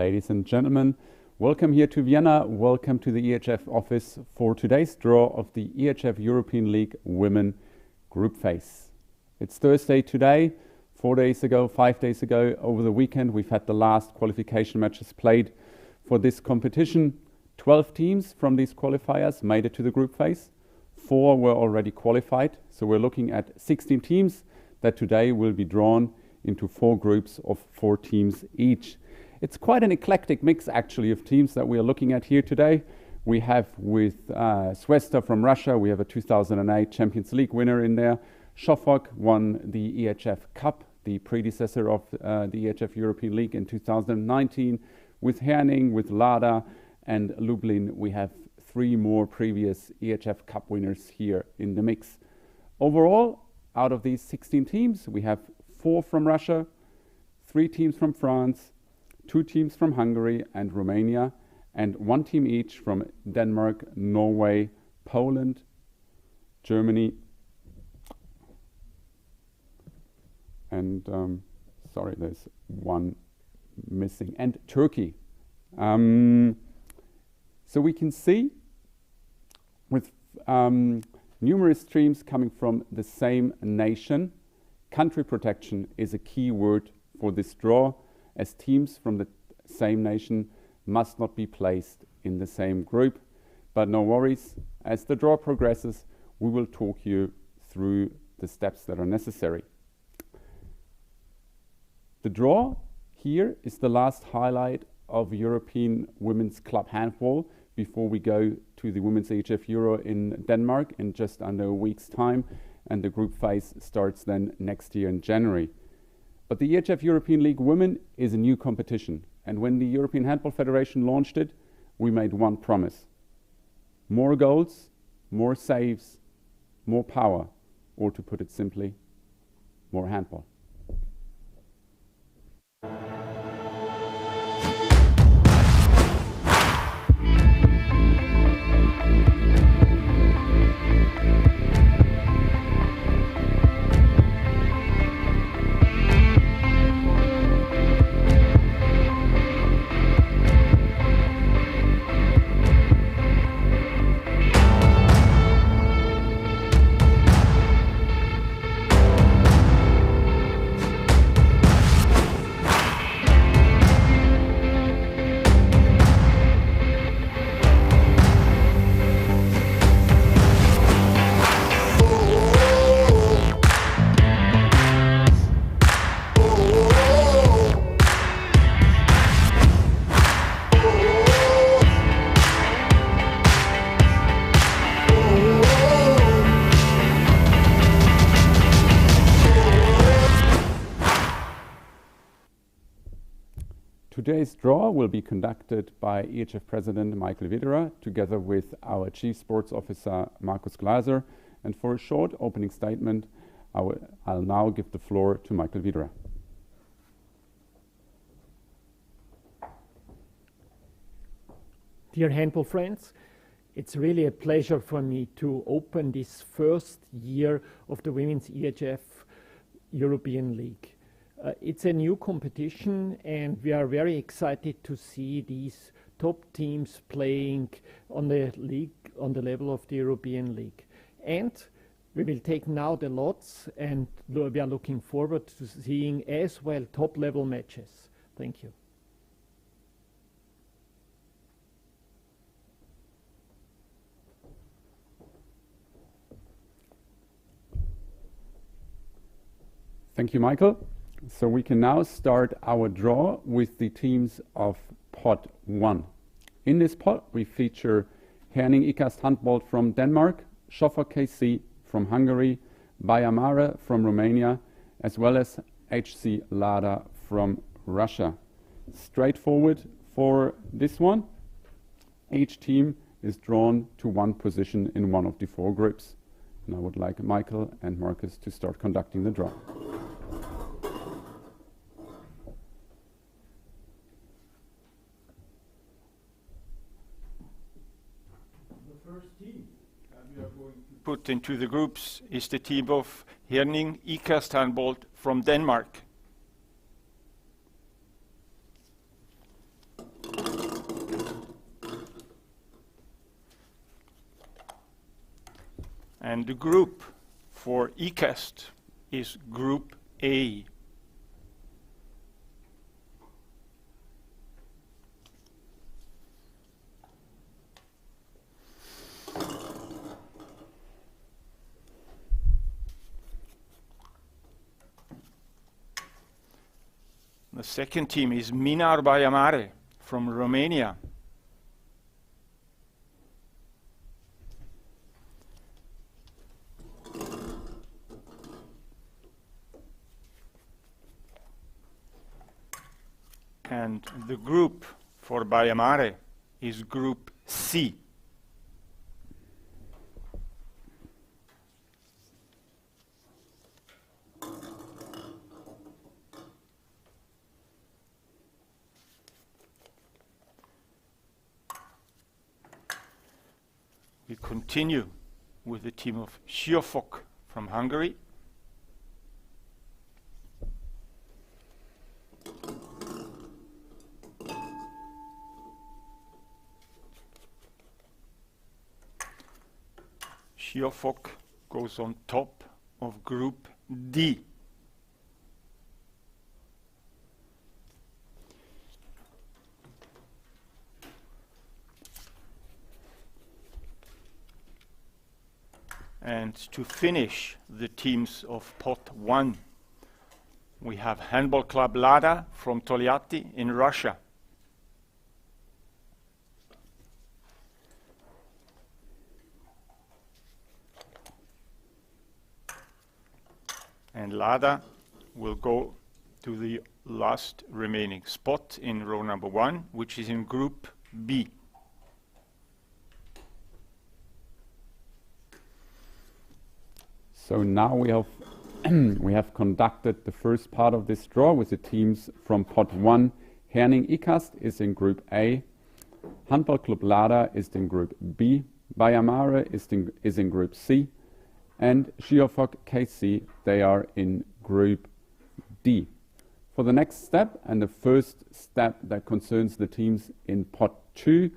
Ladies and gentlemen, welcome here to Vienna. Welcome to the EHF office for today's draw of the EHF European League Women Group Phase. It's Thursday today, 4 days ago, 5 days ago, over the weekend, we've had the last qualification matches played for this competition. 12 teams from these qualifiers made it to the group phase. 4 were already qualified, so we're looking at 16 teams that today will be drawn into 4 groups of 4 teams each. It's quite an eclectic mix actually of teams that we are looking at here today. We have with Swesta from Russia, we have a 2008 Champions League winner in there. Shofok won the EHF Cup, the predecessor of the EHF European League in 2019. With Herning, with Lada and Lublin, we have 3 more previous EHF Cup winners here in the mix. Overall, out of these 16 teams, we have 4 from Russia, 3 teams from France, 2 teams from Hungary and Romania, and 1 team each from Denmark, Norway, Poland, Germany, and sorry, there's 1 missing, and Turkey. So we can see with numerous teams coming from the same nation, country protection is a key word for this draw, as teams from the same nation must not be placed in the same group. But no worries, as the draw progresses, we will talk you through the steps that are necessary. The draw here is the last highlight of European Women's Club Handball before we go to the Women's EHF Euro in Denmark in just under a week's time, and the group phase starts then next year in January. But the EHF European League Women is a new competition, and when the European Handball Federation launched it, we made one promise: more goals, more saves, more power, or to put it simply, more handball. Today's draw will be conducted by EHF President Michael Widerer together with our Chief Sports Officer Markus Glaser. And for a short opening statement, I'll now give the floor to Michael Widerer. Dear handball friends, it's really a pleasure for me to open this first year of the Women's EHF European League. It's a new competition, and we are very excited to see these top teams playing on the league, on the level of the European League. And we will take now the lots, and we are looking forward to seeing as well top level matches. Thank you. Thank you, Michael. So we can now start our draw with the teams of pot 1. In this pot we feature Herning IKAST Handball from Denmark, Shofok KC from Hungary, Bayer Mare from Romania, as well as HC Lada from Russia. Straightforward for this one. Each team is drawn to 1 position in one of the 4 groups. And I would like Michael and Marcus to start conducting the draw. Put into the groups is the team of Herning IKAST Handball from Denmark. And the group for ECAST is Group A. The second team is Minar Bayamare from Romania. And the group for Bayamare is Group C. We continue with the team of Siófok from Hungary. Siófok goes on top of Group D. And to finish the teams of Pot 1, we have Handball Club Lada from Tolyatti in Russia. And Lada will go to the last remaining spot in row number 1, which is in Group B. So now we have we have conducted the first part of this draw with the teams from Pot 1. Herning Ikast is in Group A, Handball Club Lada is in Group B, Bayamare is in Group C, and Siófok KC, they are in Group D. For the next step, and the first step that concerns the teams in Pot 2,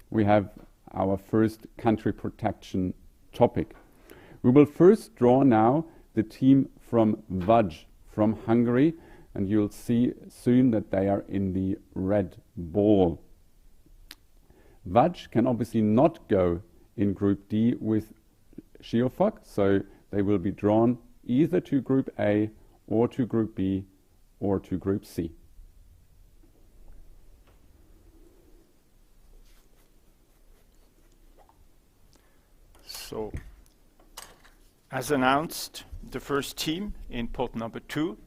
we have our first country protection topic. We will first draw now the team from Vaj from Hungary, and you'll see soon that they are in the red ball. Vaj can obviously not go in Group D with Siófok, so they will be drawn either to Group A or to Group B or to Group C. So, as announced, the first team in pot number 2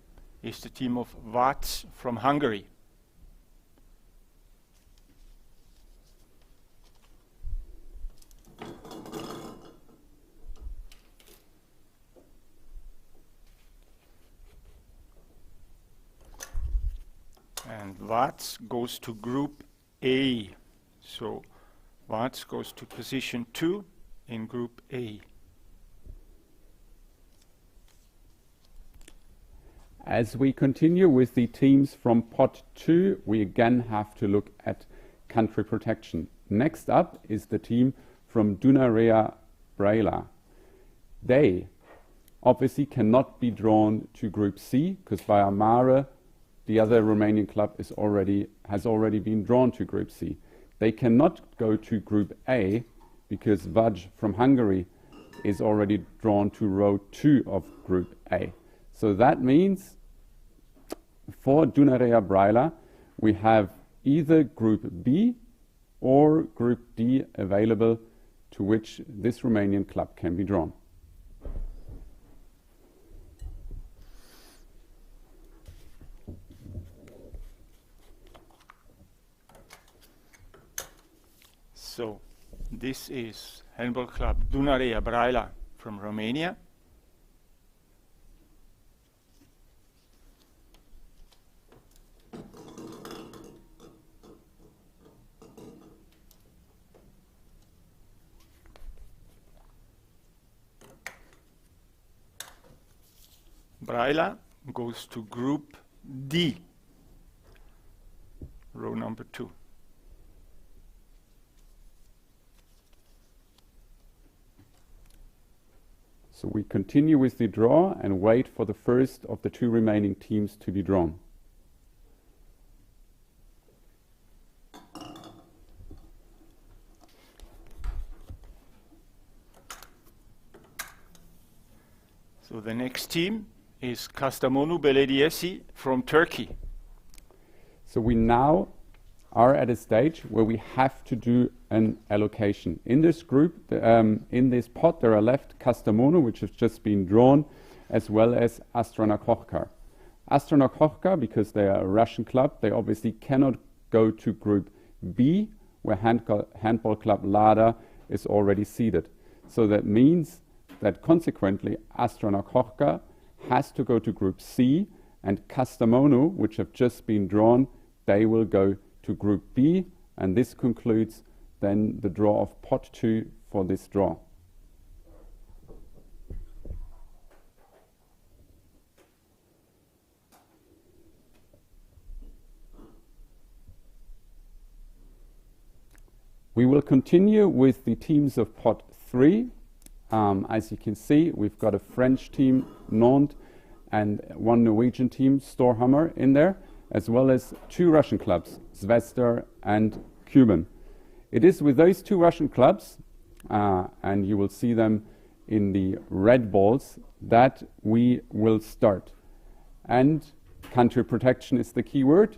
is the team of Vác from Hungary. And Vác goes to Group A. So Vác goes to position 2 in Group A. As we continue with the teams from pot 2, we again have to look at country protection. Next up is the team from Dunărea Brăila. They obviously cannot be drawn to Group C because Bayamare, the other Romanian club, has already been drawn to Group C. They cannot go to Group A because Vaj from Hungary is already drawn to row 2 of Group A. So that means for Dunărea Brăila, we have either Group B or Group D available to which this Romanian club can be drawn. So this is Handball Club Dunărea Brăila from Romania. Brăila goes to Group D, row number 2. So we continue with the draw and wait for the first of the two remaining teams to be drawn. So the next team is Kastamonu Belediyesi from Turkey. So we now are at a stage where we have to do an allocation. In this group, in this pot, there are left Kastamonu, which has just been drawn, as well as Astana Kochkar. Astana Kochkar, because they are a Russian club, they obviously cannot go to Group B, where Handball Club Lada is already seeded. So that means that consequently Astana Kochkar has to go to Group C, and Kastamonu, which have just been drawn, they will go to Group B, and this concludes then the draw of pot 2 for this draw. We will continue with the teams of pot 3. As you can see, we've got a French team, Nantes, and one Norwegian team, Storhamar, in there, as well as two Russian clubs, Zvezda and Kuban. It is with those two Russian clubs, and you will see them in the red balls, that we will start. And country protection is the key word.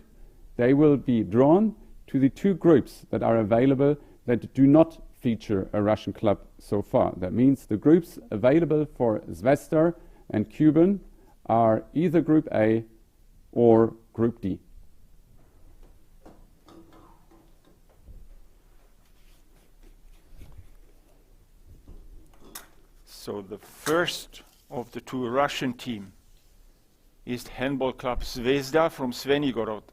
They will be drawn to the two groups that are available that do not feature a Russian club so far. That means the groups available for Zvezda and Kuban are either Group A or Group D. So the first of the two Russian team is Handball Club Zvezda from Svenigorod.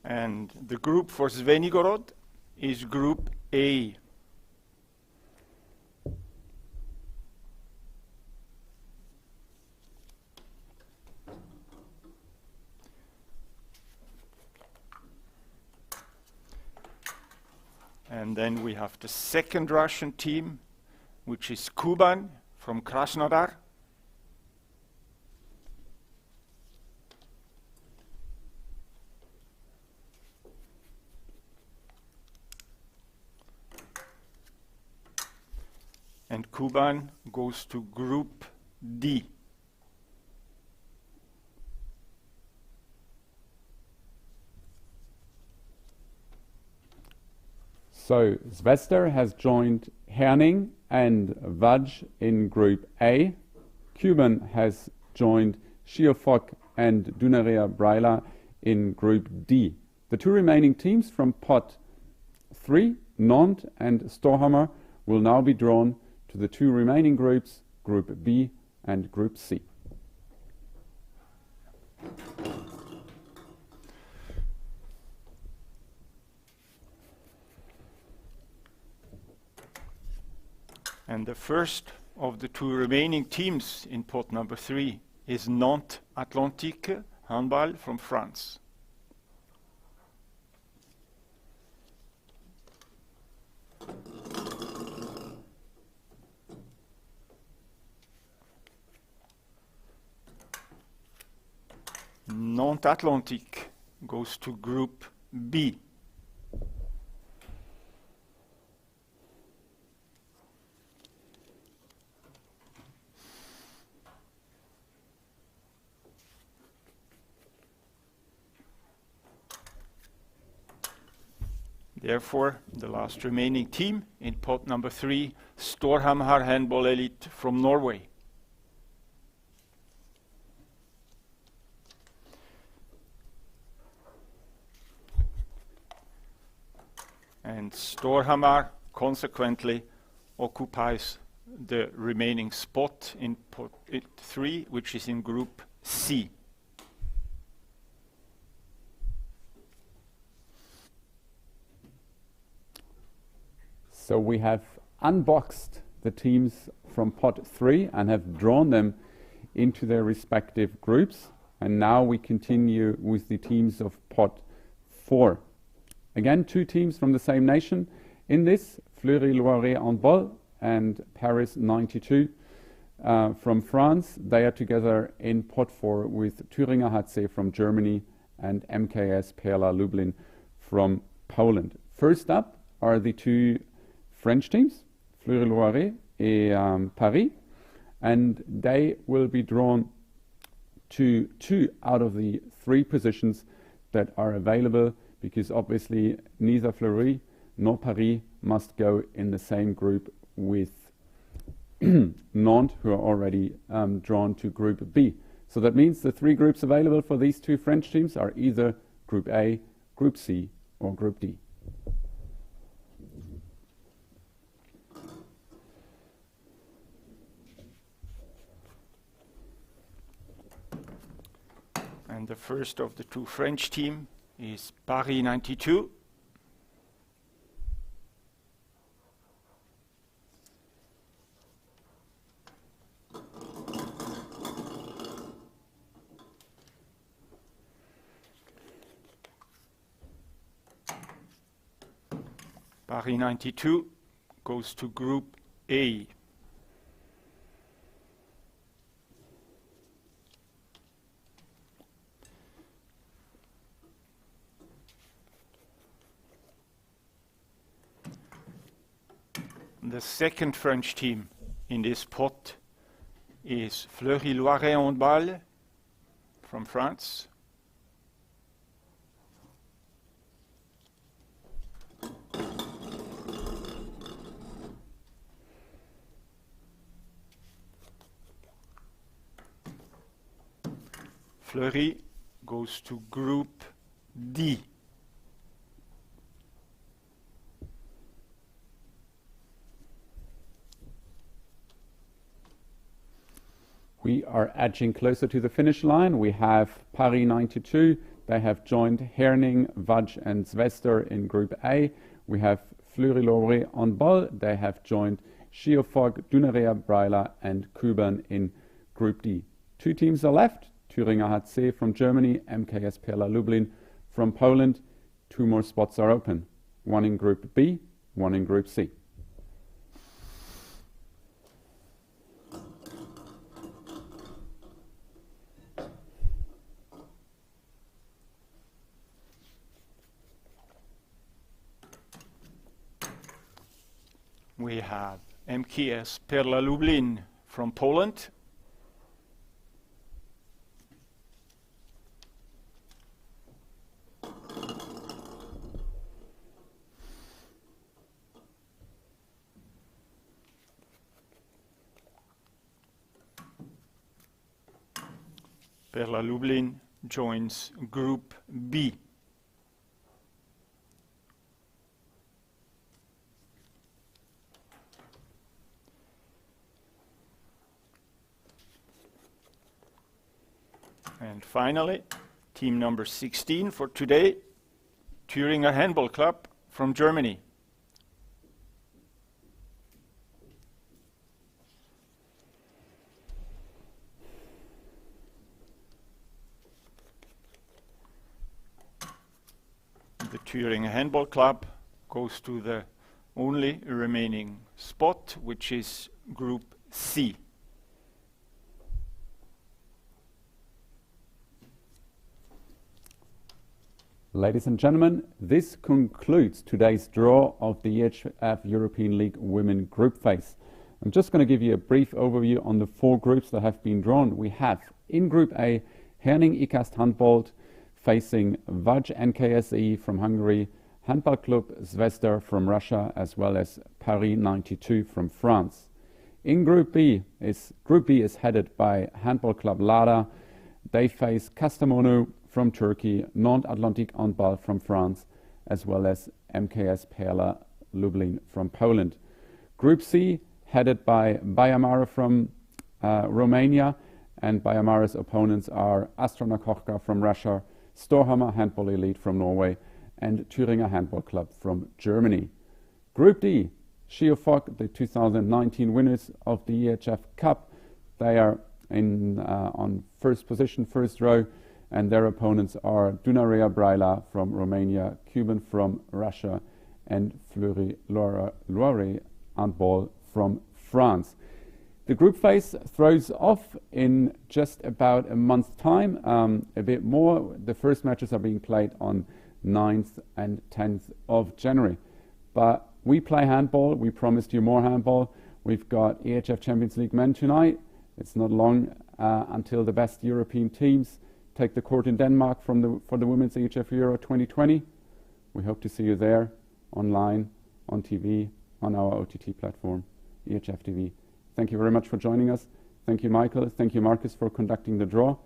And the group for Svenigorod is Group A. And then we have the second Russian team, which is Kuban from Krasnodar. And Kuban goes to Group D. So Zvezda has joined Herning and Vaj in Group A. Kuban has joined Shiofok and Dunaria Braila in Group D. The two remaining teams from pot 3, Nantes and Storhamar, will now be drawn to the two remaining groups, Group B and Group C. And the first of the two remaining teams in pot number 3 is Nantes Atlantique Handball from France. Nantes Atlantique goes to Group B. Therefore, the last remaining team in pot number 3, Storhamar Handball Elite from Norway. And Storhamar consequently occupies the remaining spot in pot 3, which is in Group C. So we have unboxed the teams from pot 3 and have drawn them into their respective groups. And now we continue with the teams of pot 4. Again, 2 teams from the same nation in this, Fleury-Loiret Handball and Paris 92 from France. They are together in pot 4 with Thüringer HC from Germany and MKS Perla Lublin from Poland. First up are the 2 French teams, Fleury-Loiret and Paris, and they will be drawn to 2 out of the 3 positions that are available, because obviously neither Fleury nor Paris must go in the same group with Nantes, who are already drawn to Group B. So that means the 3 groups available for these 2 French teams are either Group A, Group C, or Group D. And the first of the 2 French team is Paris 92. Paris 92 goes to Group A. The second French team in this pot is Fleury-Loiret Handball from France. Fleury goes to Group D. We are edging closer to the finish line. We have Paris 92. They have joined Herning, Vajj and Zwester in Group A. We have Fleury-Loiret Handball. They have joined Schiofog, Dunerea, Breiler and Kuban in Group D. 2 teams are left. Thüringer HC from Germany, MKS Perla Lublin from Poland. 2 more spots are open. 1 in Group B, 1 in Group C. We have MKS Perla Lublin from Poland. Perla Lublin joins Group B. And finally, team number 16 for today, Thüringer Handball Club from Germany. The Thüringer Handball Club goes to the only remaining spot, which is Group C. Ladies and gentlemen, this concludes today's draw of the EHF European League Women Group Phase. I'm just going to give you a brief overview on the 4 groups that have been drawn. We have in Group A, Herning IKAST Handball facing Vajj NKSE from Hungary, Handball Club Zwester from Russia, as well as Paris 92 from France. In Group B is headed by Handball Club Lada. They face Kastamonu from Turkey, Nantes Atlantique Handball from France, as well as MKS Perla Lublin from Poland. Group C, headed by Baia from Romania, and Baia opponents are Astrona Kochka from Russia, Storhamar Handball Elite from Norway, and Thüringer Handball Club from Germany. Group D, Schiofog, the 2019 winners of the EHF Cup. They are on first position, first row, and their opponents are Dunarea Braila from Romania, Cuban from Russia, and Fleury Loire Handball from France. The group phase throws off in just about a month's time, a bit more. The first matches are being played on 9th and 10th of January. But we play handball. We promised you more handball. We've got EHF Champions League men tonight. It's not long until the best European teams take the court in Denmark for the Women's EHF Euro 2020. We hope to see you there, online, on TV, on our OTT platform, EHF TV. Thank you very much for joining us. Thank you, Michael. Thank you, Marcus, for conducting the draw.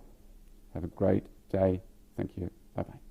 Have a great day. Thank you. Bye-bye.